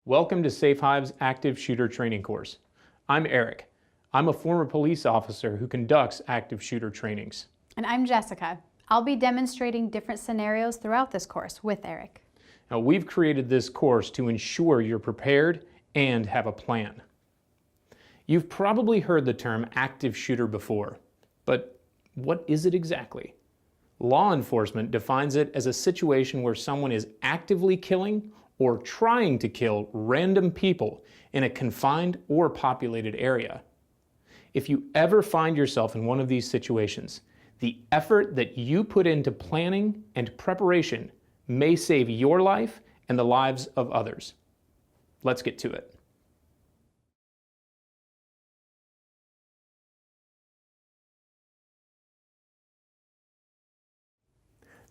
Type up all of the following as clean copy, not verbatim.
Welcome to Safe Hive's Active Shooter Training course. I'm Eric. I'm a former police officer who conducts active shooter trainings. And I'm Jessica. I'll be demonstrating different scenarios throughout this course with Eric. Now, we've created this course to ensure you're prepared and have a plan. You've probably heard the term active shooter before, but what is it exactly? Law enforcement defines it as a situation where someone is actively killing or trying to kill random people in a confined or populated area. If you ever find yourself in one of these situations, the effort that you put into planning and preparation may save your life and the lives of others. Let's get to it.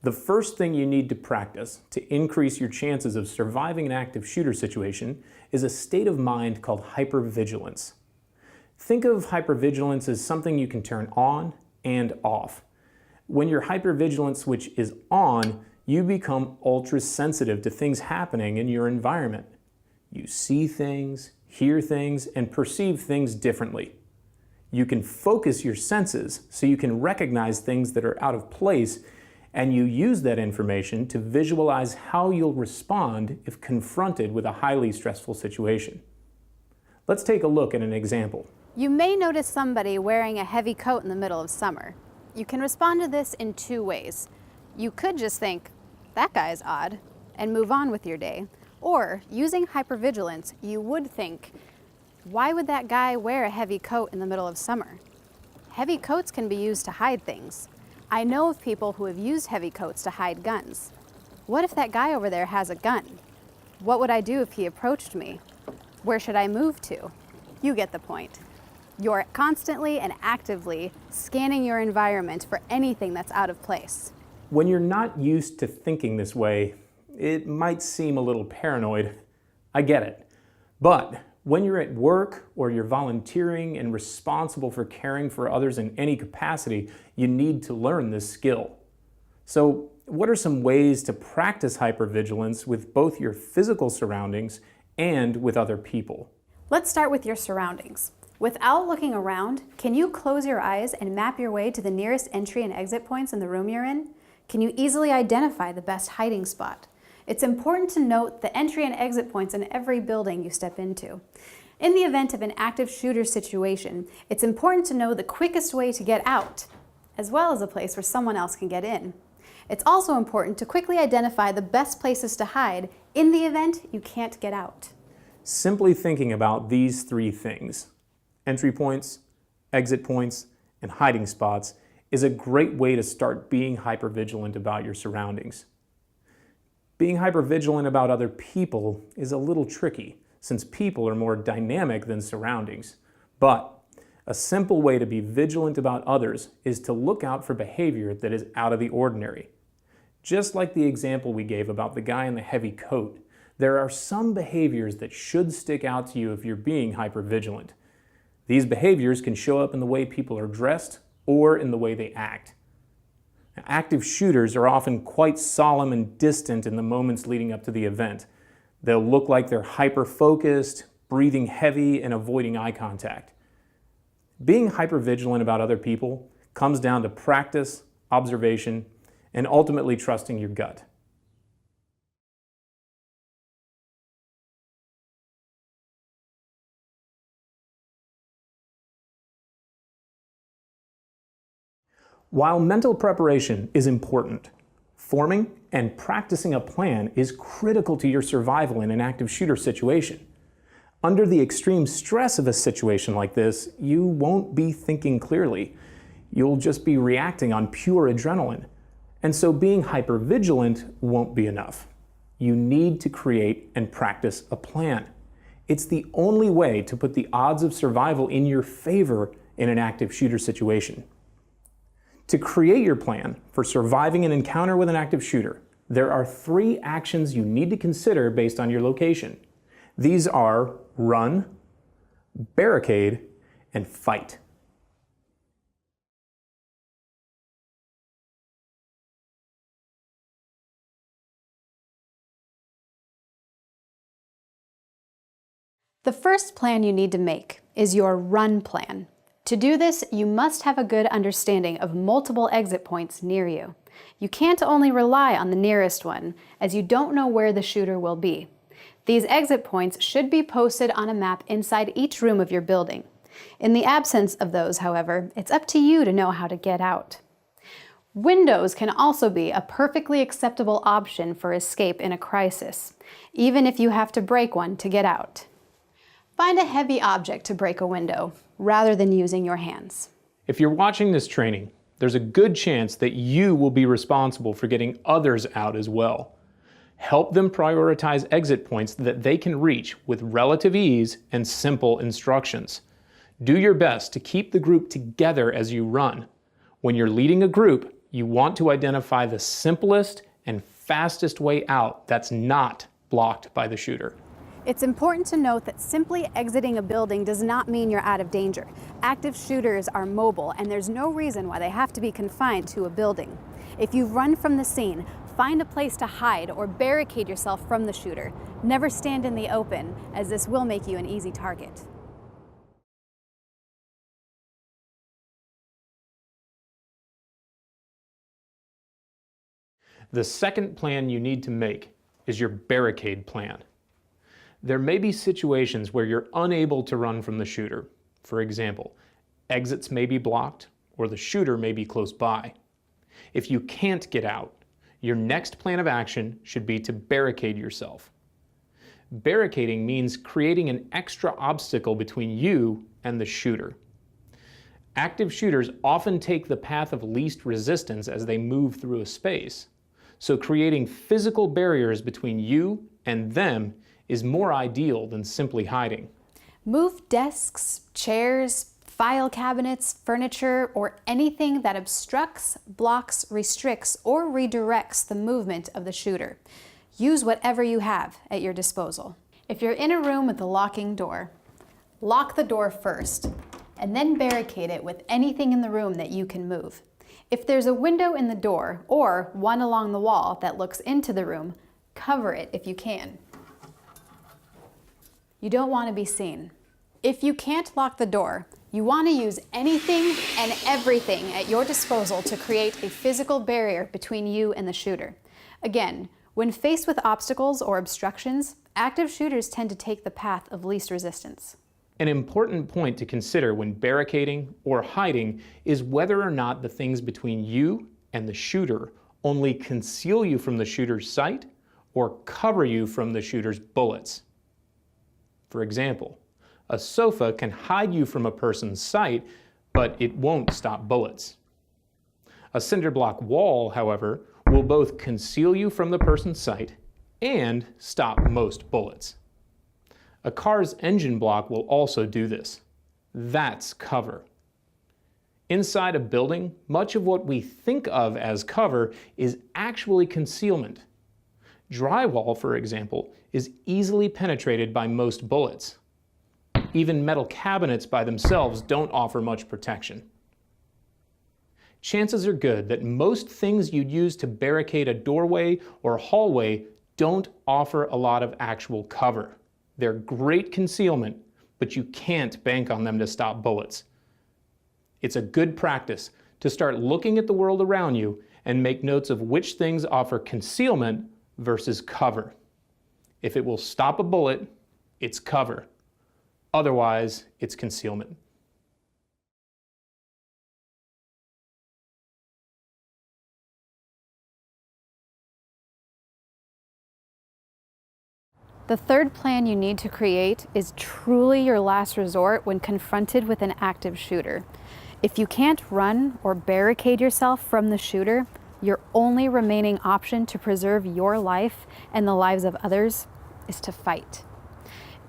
The first thing you need to practice to increase your chances of surviving an active shooter situation is a state of mind called hypervigilance. Think of hypervigilance as something you can turn on and off. When your hypervigilance switch is on, you become ultra sensitive to things happening in your environment. You see things, hear things, and perceive things differently. You can focus your senses so you can recognize things that are out of place, and you use that information to visualize how you'll respond if confronted with a highly stressful situation. Let's take a look at an example. You may notice somebody wearing a heavy coat in the middle of summer. You can respond to this in two ways. You could just think, that guy's odd, and move on with your day. Or, using hypervigilance, you would think, why would that guy wear a heavy coat in the middle of summer? Heavy coats can be used to hide things. I know of people who have used heavy coats to hide guns. What if that guy over there has a gun? What would I do if he approached me? Where should I move to? You get the point. You're constantly and actively scanning your environment for anything that's out of place. When you're not used to thinking this way, it might seem a little paranoid. I get it. But when you're at work or you're volunteering and responsible for caring for others in any capacity, you need to learn this skill. So, what are some ways to practice hypervigilance with both your physical surroundings and with other people? Let's start with your surroundings. Without looking around, can you close your eyes and map your way to the nearest entry and exit points in the room you're in? Can you easily identify the best hiding spot? It's important to note the entry and exit points in every building you step into. In the event of an active shooter situation, it's important to know the quickest way to get out, as well as a place where someone else can get in. It's also important to quickly identify the best places to hide in the event you can't get out. Simply thinking about these three things, entry points, exit points, and hiding spots, is a great way to start being hypervigilant about your surroundings. Being hypervigilant about other people is a little tricky, since people are more dynamic than surroundings. But a simple way to be vigilant about others is to look out for behavior that is out of the ordinary. Just like the example we gave about the guy in the heavy coat, there are some behaviors that should stick out to you if you're being hypervigilant. These behaviors can show up in the way people are dressed or in the way they act. Active shooters are often quite solemn and distant in the moments leading up to the event. They'll look like they're hyper-focused, breathing heavy, and avoiding eye contact. Being hypervigilant about other people comes down to practice, observation, and ultimately trusting your gut. While mental preparation is important, forming and practicing a plan is critical to your survival in an active shooter situation. Under the extreme stress of a situation like this, you won't be thinking clearly. You'll just be reacting on pure adrenaline. And so being hypervigilant won't be enough. You need to create and practice a plan. It's the only way to put the odds of survival in your favor in an active shooter situation. To create your plan for surviving an encounter with an active shooter, there are 3 actions you need to consider based on your location. These are run, barricade, and fight. The first plan you need to make is your run plan. To do this, you must have a good understanding of multiple exit points near you. You can't only rely on the nearest one, as you don't know where the shooter will be. These exit points should be posted on a map inside each room of your building. In the absence of those, however, it's up to you to know how to get out. Windows can also be a perfectly acceptable option for escape in a crisis, even if you have to break one to get out. Find a heavy object to break a window, rather than using your hands. If you're watching this training, there's a good chance that you will be responsible for getting others out as well. Help them prioritize exit points that they can reach with relative ease and simple instructions. Do your best to keep the group together as you run. When you're leading a group, you want to identify the simplest and fastest way out that's not blocked by the shooter. It's important to note that simply exiting a building does not mean you're out of danger. Active shooters are mobile, and there's no reason why they have to be confined to a building. If you run from the scene, find a place to hide or barricade yourself from the shooter. Never stand in the open, as this will make you an easy target. The second plan you need to make is your barricade plan. There may be situations where you're unable to run from the shooter. For example, exits may be blocked or the shooter may be close by. If you can't get out, your next plan of action should be to barricade yourself. Barricading means creating an extra obstacle between you and the shooter. Active shooters often take the path of least resistance as they move through a space, so creating physical barriers between you and them is more ideal than simply hiding. Move desks, chairs, file cabinets, furniture, or anything that obstructs, blocks, restricts, or redirects the movement of the shooter. Use whatever you have at your disposal. If you're in a room with a locking door, lock the door first, and then barricade it with anything in the room that you can move. If there's a window in the door, or one along the wall that looks into the room, cover it if you can. You don't want to be seen. If you can't lock the door, you want to use anything and everything at your disposal to create a physical barrier between you and the shooter. Again, when faced with obstacles or obstructions, active shooters tend to take the path of least resistance. An important point to consider when barricading or hiding is whether or not the things between you and the shooter only conceal you from the shooter's sight or cover you from the shooter's bullets. For example, a sofa can hide you from a person's sight, but it won't stop bullets. A cinder block wall, however, will both conceal you from the person's sight and stop most bullets. A car's engine block will also do this. That's cover. Inside a building, much of what we think of as cover is actually concealment. Drywall, for example, is easily penetrated by most bullets. Even metal cabinets by themselves don't offer much protection. Chances are good that most things you'd use to barricade a doorway or hallway don't offer a lot of actual cover. They're great concealment, but you can't bank on them to stop bullets. It's a good practice to start looking at the world around you and make notes of which things offer concealment versus cover. If it will stop a bullet, it's cover. Otherwise, it's concealment. The third plan you need to create is truly your last resort when confronted with an active shooter. If you can't run or barricade yourself from the shooter, your only remaining option to preserve your life and the lives of others is to fight.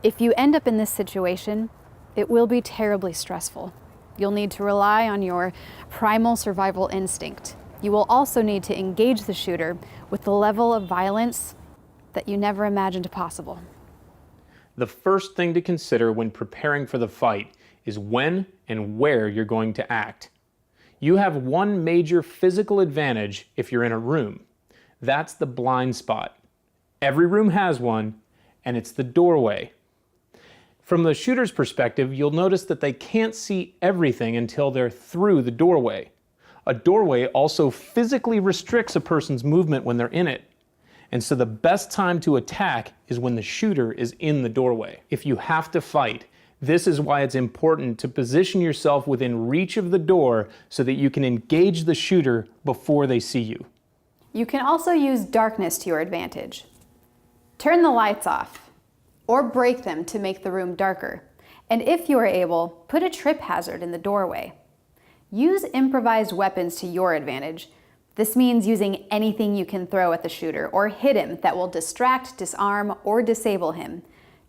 If you end up in this situation, it will be terribly stressful. You'll need to rely on your primal survival instinct. You will also need to engage the shooter with the level of violence that you never imagined possible. The first thing to consider when preparing for the fight is when and where you're going to act. You have one major physical advantage if you're in a room. That's the blind spot. Every room has one, and it's the doorway. From the shooter's perspective, you'll notice that they can't see everything until they're through the doorway. A doorway also physically restricts a person's movement when they're in it. And so the best time to attack is when the shooter is in the doorway. If you have to fight, this is why it's important to position yourself within reach of the door so that you can engage the shooter before they see you. You can also use darkness to your advantage. Turn the lights off, or break them to make the room darker. And if you are able, put a trip hazard in the doorway. Use improvised weapons to your advantage. This means using anything you can throw at the shooter or hit him that will distract, disarm, or disable him.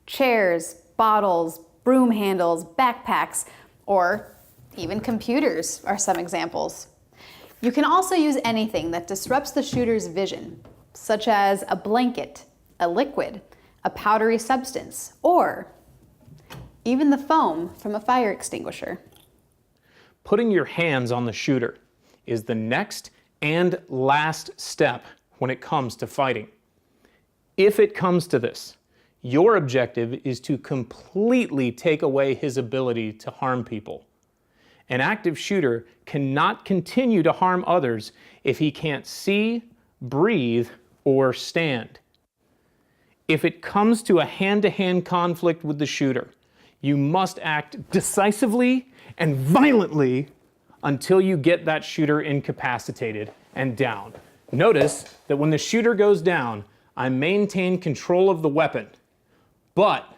Chairs, bottles, broom handles, backpacks, or even computers are some examples. You can also use anything that disrupts the shooter's vision, such as a blanket, a liquid, a powdery substance, or even the foam from a fire extinguisher. Putting your hands on the shooter is the next and last step when it comes to fighting. If it comes to this, your objective is to completely take away his ability to harm people. An active shooter cannot continue to harm others if he can't see, breathe, or stand. If it comes to a hand-to-hand conflict with the shooter, you must act decisively and violently until you get that shooter incapacitated and down. Notice that when the shooter goes down, I maintain control of the weapon, but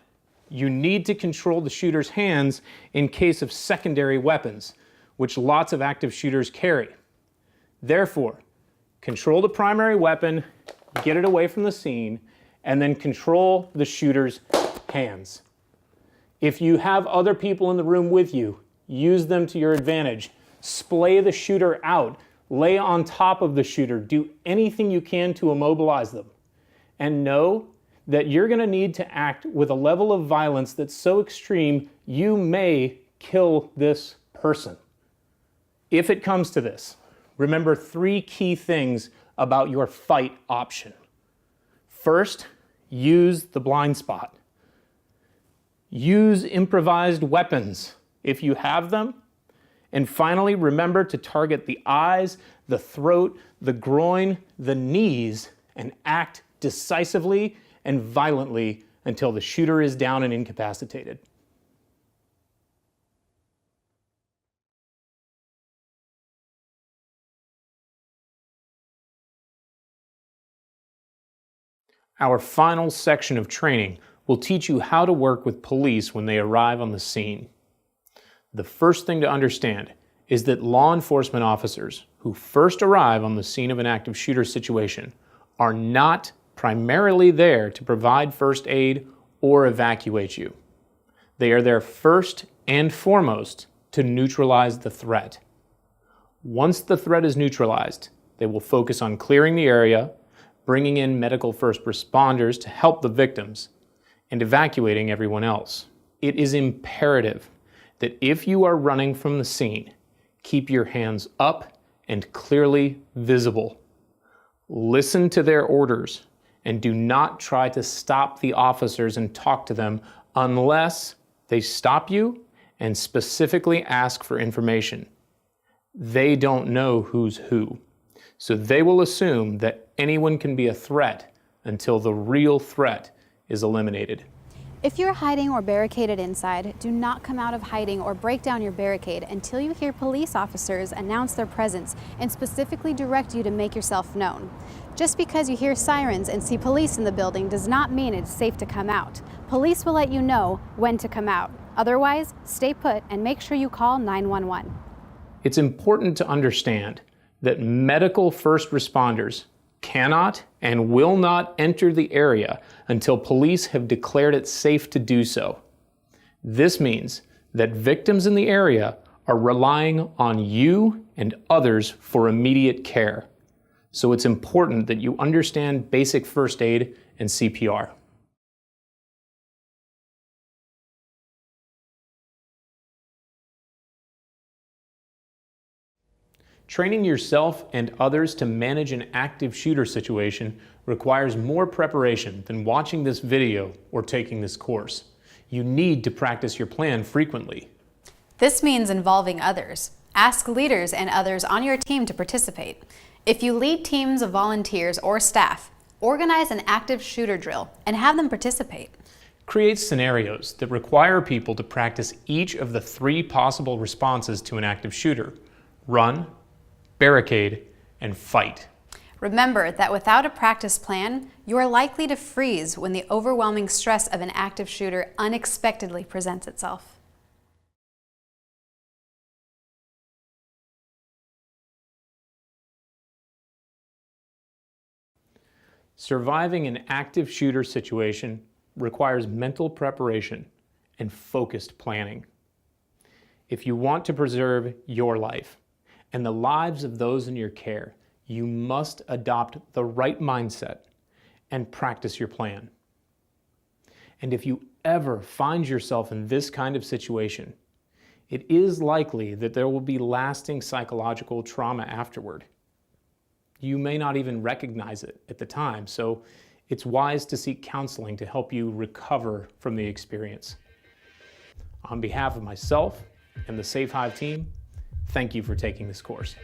you need to control the shooter's hands in case of secondary weapons, which lots of active shooters carry. Therefore, control the primary weapon, get it away from the scene, and then control the shooter's hands. If you have other people in the room with you, use them to your advantage. Splay the shooter out. Lay on top of the shooter. Do anything you can to immobilize them. And know that you're going to need to act with a level of violence that's so extreme you may kill this person. If it comes to this, remember 3 key things about your fight option. First, use the blind spot. Use improvised weapons if you have them. And finally, remember to target the eyes, the throat, the groin, the knees, and act decisively and violently until the shooter is down and incapacitated. Our final section of training will teach you how to work with police when they arrive on the scene. The first thing to understand is that law enforcement officers who first arrive on the scene of an active shooter situation are not primarily there to provide first aid or evacuate you. They are there first and foremost to neutralize the threat. Once the threat is neutralized, they will focus on clearing the area, bringing in medical first responders to help the victims, and evacuating everyone else. It is imperative that if you are running from the scene, keep your hands up and clearly visible. Listen to their orders and do not try to stop the officers and talk to them unless they stop you and specifically ask for information. They don't know who's who, so they will assume that anyone can be a threat until the real threat is eliminated. If you're hiding or barricaded inside, do not come out of hiding or break down your barricade until you hear police officers announce their presence and specifically direct you to make yourself known. Just because you hear sirens and see police in the building does not mean it's safe to come out. Police will let you know when to come out. Otherwise, stay put and make sure you call 911. It's important to understand that medical first responders cannot and will not enter the area until police have declared it safe to do so. This means that victims in the area are relying on you and others for immediate care. So it's important that you understand basic first aid and CPR. Training yourself and others to manage an active shooter situation requires more preparation than watching this video or taking this course. You need to practice your plan frequently. This means involving others. Ask leaders and others on your team to participate. If you lead teams of volunteers or staff, organize an active shooter drill and have them participate. Create scenarios that require people to practice each of the 3 possible responses to an active shooter: run, barricade, and fight. Remember that without a practice plan, you are likely to freeze when the overwhelming stress of an active shooter unexpectedly presents itself. Surviving an active shooter situation requires mental preparation and focused planning. If you want to preserve your life and the lives of those in your care, you must adopt the right mindset and practice your plan. And if you ever find yourself in this kind of situation, it is likely that there will be lasting psychological trauma afterward. You may not even recognize it at the time, so it's wise to seek counseling to help you recover from the experience. On behalf of myself and the Safe Hive team, thank you for taking this course.